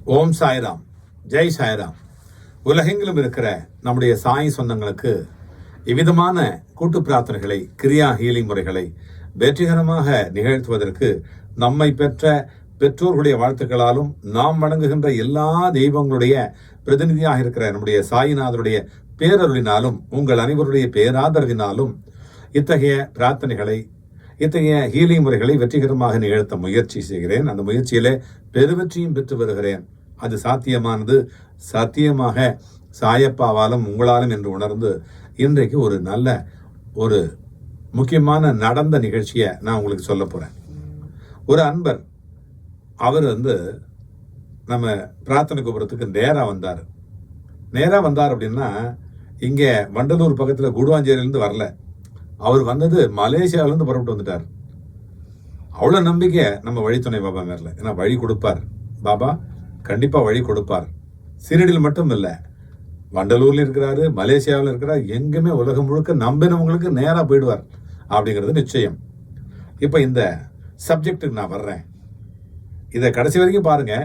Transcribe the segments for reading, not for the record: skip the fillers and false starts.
ஓம் சாய்ராம், ஜெய் சாய்ராம். உலகெங்கிலும் இருக்கிற நம்முடைய சாய் சொந்தங்களுக்கு இவ்விதமான கூட்டு பிரார்த்தனைகளை, கிரியா ஹீலிங் முறைகளை வெற்றிகரமாக நிகழ்த்துவதற்கு நம்மை பெற்ற பெற்றோர்களுடைய வாழ்த்துக்களாலும் நாம் வணங்குகின்ற எல்லா தெய்வங்களுடைய பிரதிநிதியாக இருக்கிற நம்முடைய சாயிநாதருடைய பேரருளினாலும் உங்கள் அனைவருடைய பேராதரவினாலும் இத்தகைய பிரார்த்தனைகளை, இத்தகைய ஹீலிங் முறைகளை வெற்றிகரமாக நிகழ்த்த முயற்சி செய்கிறேன். அந்த முயற்சியிலே பெருவெற்றியும் பெற்று வருகிறேன். அது சாத்தியமானது சத்தியமாக சாயப்பாவாலும் உங்களாலும் என்று உணர்ந்து இன்றைக்கு ஒரு நல்ல ஒரு முக்கியமான நடந்த நிகழ்ச்சியை நான் உங்களுக்கு சொல்ல போறேன். ஒரு அன்பர், அவர் நம்ம பிரார்த்தனை கோபுரத்துக்கு நேராக வந்தார் அப்படின்னா, இங்கே வண்டலூர் பக்கத்தில் குடுவாஞ்சேரியிலேருந்து வரல. அவர் வந்தது மலேசியாவிலேருந்து புறப்பட்டு வந்துட்டார். அவ்வளோ நம்பிக்கை நம்ம வழித்துணை பாபா மேல. ஏன்னா வழி கொடுப்பார் பாபா, கண்டிப்பாக வழி கொடுப்பார். சீரடியில் மட்டும் இல்லை, வண்டலூர்ல இருக்கிறாரு, மலேசியாவில் இருக்கிறார், எங்குமே உலகம் முழுக்க நம்பினவங்களுக்கு நேராக போயிடுவார் அப்படிங்கிறது நிச்சயம். இப்போ இந்த சப்ஜெக்டுக்கு நான் வர்றேன். இதை கடைசி வரைக்கும் பாருங்க.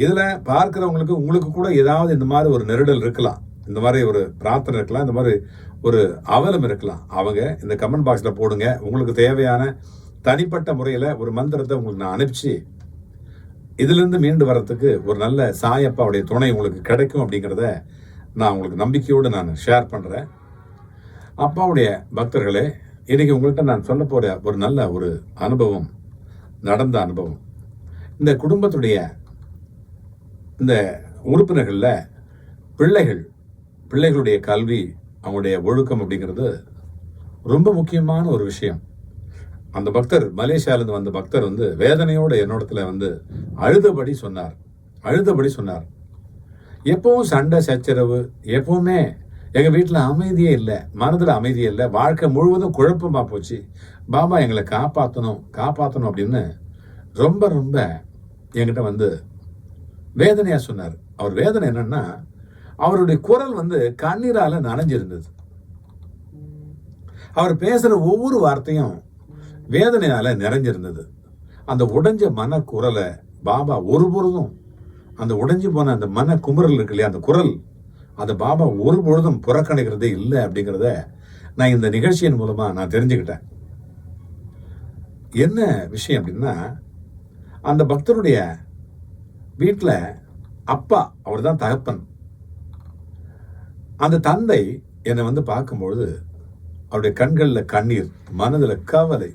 இதில் பார்க்குறவங்களுக்கு உங்களுக்கு கூட ஏதாவது இந்த மாதிரி ஒரு நெருடல் இருக்கலாம், இந்த மாதிரி ஒரு பிரார்த்தனை இருக்கலாம், இந்த மாதிரி ஒரு அவலம் இருக்கலாம். அவங்க இந்த கமெண்ட் பாக்ஸில் போடுங்க. உங்களுக்கு தேவையான தனிப்பட்ட முறையில் ஒரு மந்திரத்தை உங்களுக்கு நான் அனுப்பிச்சு இதிலிருந்து மீண்டு வர்றதுக்கு ஒரு நல்ல சாயப்பாவுடைய துணை உங்களுக்கு கிடைக்கும் அப்படிங்கிறத நான் உங்களுக்கு நம்பிக்கையோடு நான் ஷேர் பண்ணுறேன். அப்பாவுடைய பக்தர்களே, இன்னைக்கு உங்கள்கிட்ட நான் சொல்ல போகிற ஒரு நல்ல ஒரு அனுபவம், நடந்த அனுபவம். இந்த குடும்பத்துடைய இந்த உறுப்பினர்களில் பிள்ளைகளுடைய கல்வி, அவங்களுடைய ஒழுக்கம் அப்படிங்கிறது ரொம்ப முக்கியமான ஒரு விஷயம். அந்த பக்தர், மலேசியாவிலிருந்து வந்த பக்தர் வேதனையோடு என்னோடத்துல அழுதபடி சொன்னார். எப்பவும் சண்டை சச்சரவு, எப்பவுமே எங்கள் வீட்டில் அமைதியே இல்லை, மனதில் அமைதியே இல்லை, வாழ்க்கை முழுவதும் குழப்பமாக போச்சு. பாபா எங்களை காப்பாற்றணும் அப்படின்னு ரொம்ப ரொம்ப என்கிட்ட வேதனையாக சொன்னார். அவர் வேதனை என்னன்னா, அவருடைய குரல் கண்ணீரால நனைஞ்சிருந்தது. அவர் பேசுற ஒவ்வொரு வார்த்தையும் வேதனையால நிறைஞ்சிருந்தது. அந்த உடைஞ்ச மன குரலை பாபா ஒருபொழுதும், அந்த உடைஞ்சு போன அந்த மன குமுறல் இருக்கு இல்லையா, அந்த குரல், அதை பாபா ஒருபொழுதும் புறக்கணிக்கிறதே இல்லை அப்படிங்கிறத நான் இந்த நிகழ்ச்சியின் மூலமா நான் தெரிஞ்சுக்கிட்டேன். என்ன விஷயம் அப்படின்னா, அந்த பக்தருடைய வீட்டில் அப்பா, அவர் தான் தகப்பன். அந்த தந்தை என்னை பார்க்கும்பொழுது அவருடைய கண்களில் கண்ணீர், மனதில் கவலை.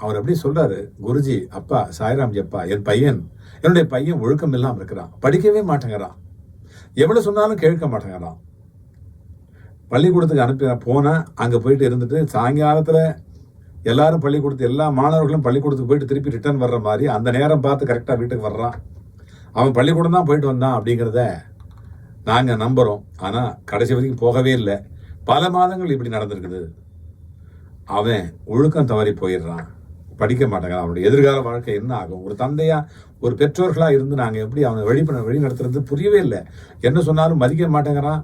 அவர் அப்படி சொல்றாரு, குருஜி, அப்பா, சாய்ராம்ஜி அப்பா, என்னுடைய பையன் ஒழுக்கம் இல்லாமல் இருக்கிறான், படிக்கவே மாட்டேங்கிறான், எவ்வளவு சொன்னாலும் கேட்க மாட்டேங்கிறான். பள்ளிக்கூடத்துக்கு அனுப்பி போனால் அங்கே போயிட்டு இருந்துட்டு சாயங்காலத்தில் எல்லாரும் பள்ளிக்கூடத்து எல்லா மாணவர்களும் பள்ளிக்கூடத்துக்கு போயிட்டு திருப்பி ரிட்டர்ன் வர்ற மாதிரி அந்த நேரம் பார்த்து கரெக்டாக வீட்டுக்கு வர்றான். அவன் பள்ளிக்கூடம் தான் போயிட்டு வந்தான் அப்படிங்கிறத நாங்கள் நம்புகிறோம். ஆனால் கடைசி வரைக்கும் போகவே இல்லை. பல மாதங்கள் இப்படி நடந்திருக்குது. அவன் ஒழுக்கம் தவறி போயிடுறான், படிக்க மாட்டேங்கிறான். அவனுடைய எதிர்கால வாழ்க்கை என்ன ஆகும்? ஒரு தந்தையா, ஒரு பெற்றோர்களாக இருந்து நாங்கள் எப்படி அவனை வழி நடத்துறது புரியவே இல்லை. என்ன சொன்னாலும் மதிக்க மாட்டேங்கிறான்,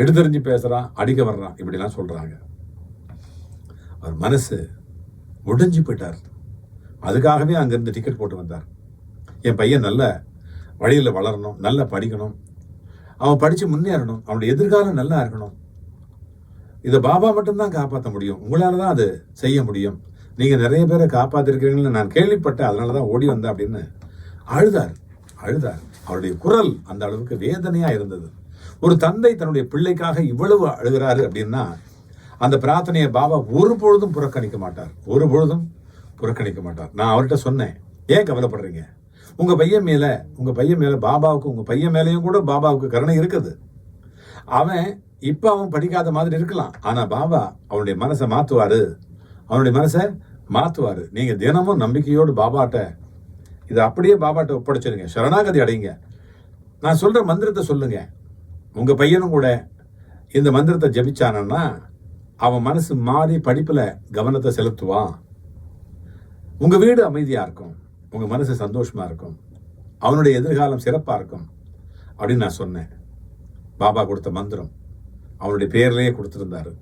எடுத்தெறிஞ்சு பேசுகிறான், அடிக்க வர்றான், இப்படிலாம் சொல்கிறாங்க. அவர் மனசு உடைஞ்சு போயிட்டார். அதுக்காகவே அங்கேருந்து டிக்கெட் போட்டு வந்தார். என் பையன் நல்ல வழியில் வளரணும், நல்லா படிக்கணும், அவன் படித்து முன்னேறணும், அவனுடைய எதிர்காலம் நல்லா இருக்கணும். இதை பாபா மட்டும்தான் காப்பாற்ற முடியும், உங்களால தான் அது செய்ய முடியும். நீங்கள் நிறைய பேரை காப்பாற்றிருக்கிறீங்கன்னு நான் கேள்விப்பட்டேன், அதனால தான் ஓடி வந்தேன் அப்படின்னு அழுதார். அவருடைய குரல் அந்த அளவுக்கு வேதனையாக இருந்தது. ஒரு தந்தை தன்னுடைய பிள்ளைக்காக இவ்வளவு அழுகிறாரு அப்படின்னா, அந்த பிரார்த்தனையை பாபா ஒருபொழுதும் புறக்கணிக்க மாட்டார். நான் அவர்கிட்ட சொன்னேன், ஏன் கவலைப்படுறீங்க? உங்க பையன் மேல பாபாவுக்கு, உங்க பையன் மேலேயும் கூட பாபாவுக்கு கருணை இருக்குது. அவன் படிக்காத மாதிரி இருக்கலாம், ஆனா பாபா அவனுடைய மனசை மாத்துவாரு. நீங்க தினமும் நம்பிக்கையோடு பாபாட்ட இதை அப்படியே பாபாட்ட ஒப்படைச்சிருங்க, சரணாகதி அடைங்க. நான் சொல்ற மந்திரத்தை சொல்லுங்க. உங்க பையனும் கூட இந்த மந்திரத்தை ஜபிச்சானா அவன் மனசு மாறி படிப்புல கவனத்தை செலுத்துவான். உங்க வீடு அமைதியா இருக்கும், உங்க மனசு சந்தோஷமா இருக்கும், அவனுடைய எதிர்காலம் சிறப்பா இருக்கும் அப்படின்னு நான் சொன்னேன். பாபா கொடுத்த மந்திரம் அவனுடைய பேர்லயே கொடுத்துருந்தாரு.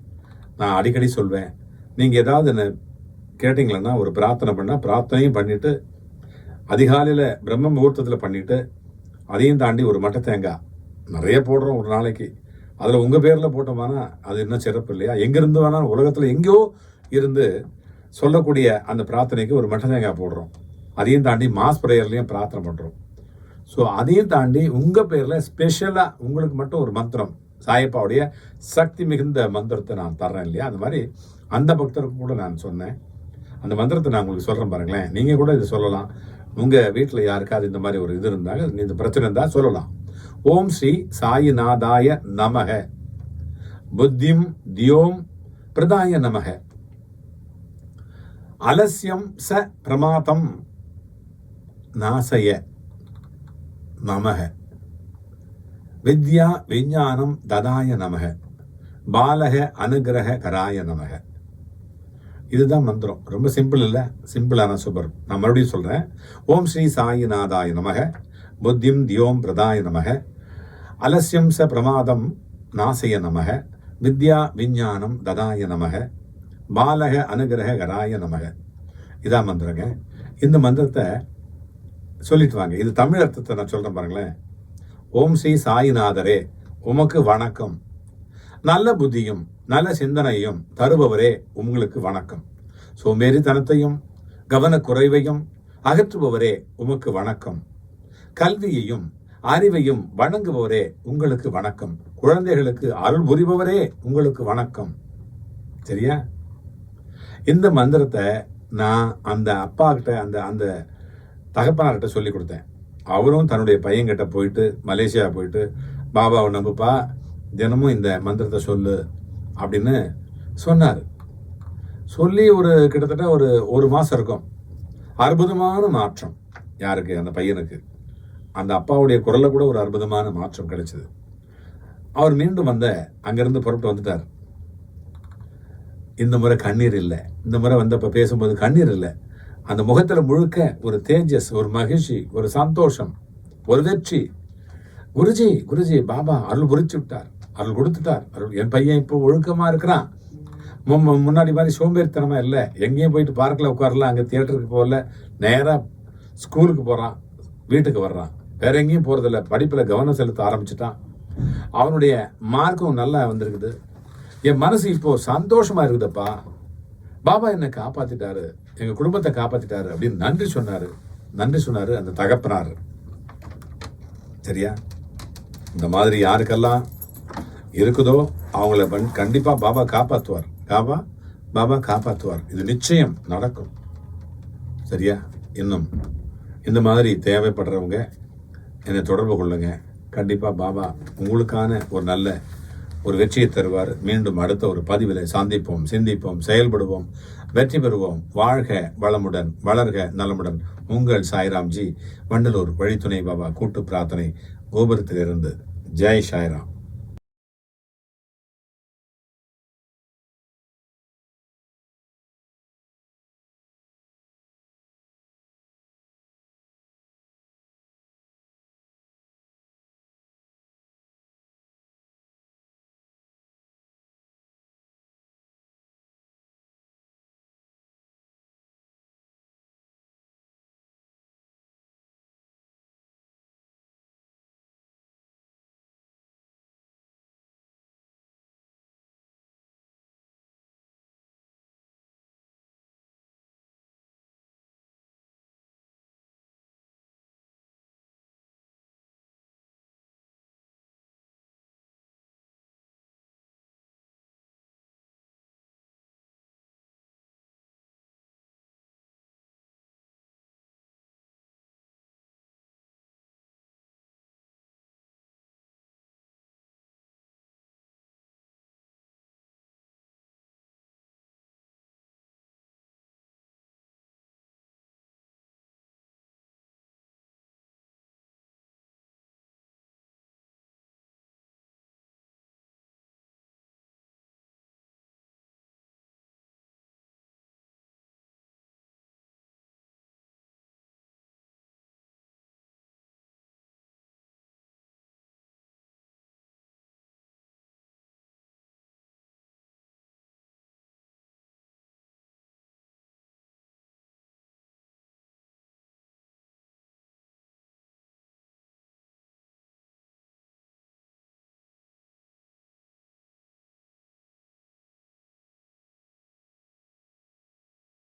நான் அடிக்கடி சொல்வேன், நீங்க ஏதாவது என்ன கேட்டீங்களன்னா, ஒரு பிரார்த்தனை பண்ணா பிரார்த்தனையும் பண்ணிட்டு அதிகாலையில பிரம்ம முகூர்த்தத்தில் பண்ணிட்டு அதையும் தாண்டி ஒரு மட்டை தேங்காய் நிறைய போடுறோம் ஒரு நாளைக்கு, அதில் உங்கள் பேரில் போட்டோம்னா அது இன்னும் சிறப்பு இல்லையா? எங்கேருந்து வேணாலும் உலகத்தில் எங்கேயோ இருந்து சொல்லக்கூடிய அந்த பிரார்த்தனைக்கு ஒரு மட்டை தேங்காய் போடுறோம். அதையும் தாண்டி மாஸ் ப்ரேயர்லையும் பிரார்த்தனை பண்ணுறோம். ஸோ அதையும் தாண்டி உங்கள் பேரில் ஸ்பெஷலாக உங்களுக்கு மட்டும் ஒரு மந்திரம், சாயப்பாவுடைய சக்தி மிகுந்த மந்திரத்தை நான் தர்றேன் இல்லையா? அந்த மாதிரி அந்த பக்தருக்கு கூட நான் சொன்னேன். அந்த மந்திரத்தை நான் உங்களுக்கு சொல்கிறேன் பாருங்களேன். நீங்கள் கூட இது சொல்லலாம். உங்கள் வீட்டில் யாருக்காவது இந்த மாதிரி ஒரு இது இருந்தாங்க, இந்த பிரச்சனை இருந்தால் சொல்லலாம். ஓம் ஸ்ரீ சாயிநாதாய நமக, புத்திம் தியோம் பிரதாய நமக, அலசியம் ச பிரமாதம் நாசய நமக, வித்யா விஞ்ஞானம் ததாய நமக, பாலக அனுகிரக கராய நமக. இதுதான் மந்திரம். ரொம்ப சிம்பிள் இல்லை? சிம்பிளான சூப்பர். நான் மறுபடியும் சொல்கிறேன். ஓம் ஸ்ரீ சாயிநாதாய நமக, புத்திம் தியோம் பிரதாய நமக, அலசியம் ச பிரமாதம் நாசய நமக, வித்யா விஞ்ஞானம் ததாய நமக, பாலக அனுகிரக கராய நமக. இதான் மந்திரங்க. இந்த மந்திரத்தை சொல்லிட்டு வாங்க. இது தமிழ் அர்த்தத்தை நான் சொல்கிறேன் பாருங்களேன். ஓம் ஸ்ரீ சாயிநாதரே உமக்கு வணக்கம், நல்ல புத்தியும் நல்ல சிந்தனையும் தருபவரே உங்களுக்கு வணக்கம், சோம்பேறித்தனத்தையும் கவனக்குறைவையும் அகற்றுபவரே உமக்கு வணக்கம், கல்வியையும் அறிவையும் வழங்குபவரே உங்களுக்கு வணக்கம், குழந்தைகளுக்கு அருள் புரிபவரே உங்களுக்கு வணக்கம். சரியா? இந்த மந்திரத்தை நான் அந்த அப்பா கிட்ட அந்த தகப்பனார்கிட்ட சொல்லி கொடுத்தேன். அவரும் தன்னுடைய பையன்கிட்ட போயிட்டு மலேசியா போயிட்டு, பாபாவை நம்புப்பா, தினமும் இந்த மந்திரத்தை சொல்லு அப்படின்னு சொன்னார். சொல்லி ஒரு கிட்டத்தட்ட ஒரு மாதம் இருக்கும். அற்புதமான மாற்றம். யாருக்கு? அந்த பையனுக்கு. அந்த அப்பாவுடைய குரலில் கூட ஒரு அற்புதமான மாற்றம் கிடைச்சது. அவர் மீண்டும் அங்கிருந்து புறப்பட்டு வந்துட்டார். இந்த முறை கண்ணீர் இல்லை. இந்த முறை வந்தப்ப பேசும்போது கண்ணீர் இல்லை. அந்த முகத்தில் முழுக்க ஒரு தேஜஸ், ஒரு மகிழ்ச்சி, ஒரு சந்தோஷம், ஒரு வெற்றி. குருஜி பாபா அருள் புரிச்சு விட்டார், அருள் கொடுத்துட்டார். அருள், என் பையன் இப்போ ஒழுக்கமாக இருக்கிறான். முன்னாடி மாதிரி சோம்பேறித்தனமாக இல்லை. எங்கேயும் போயிட்டு பார்க்கில் உட்காரல, அங்கே தியேட்டருக்கு போகல, நேராக ஸ்கூலுக்கு போகிறான், வீட்டுக்கு வர்றான், வேற எங்கேயும் போகிறதில்ல. படிப்பில் கவனம் செலுத்த ஆரம்பிச்சிட்டான். அவனுடைய மார்க்கும் நல்லா வந்திருக்குது. என் மனசு இப்போ சந்தோஷமா இருக்குதுப்பா. பாபா என்னை காப்பாத்திட்டாரு, எங்க குடும்பத்தை காப்பாத்திட்டாரு அப்படின்னு நன்றி சொன்னாரு அந்த தகப்பனார். சரியா? இந்த மாதிரி யாருக்கெல்லாம் இருக்குதோ அவங்கள கண்டிப்பா பாபா காப்பாற்றுவார். பாபா காப்பாற்றுவார். இது நிச்சயம் நடக்கும். சரியா? இன்னும் இந்த மாதிரி தேவைப்படுறவங்க என்னை தொடர்பு கொள்ளுங்க. கண்டிப்பா பாபா உங்களுக்கான ஒரு நல்ல ஒரு வெற்றியை தருவார். மீண்டும் அடுத்த ஒரு பதிவில் சந்திப்போம், சிந்திப்போம், செயல்படுவோம், வெற்றி பெறுவோம். வாழ்க வளமுடன், வளர்க நலமுடன். உங்கள் சாய்ராம்ஜி, வண்டலூர் வழித்துணை பாபா கூட்டு பிரார்த்தனை கோபுரத்திலிருந்து. ஜெய் சாய்ராம்.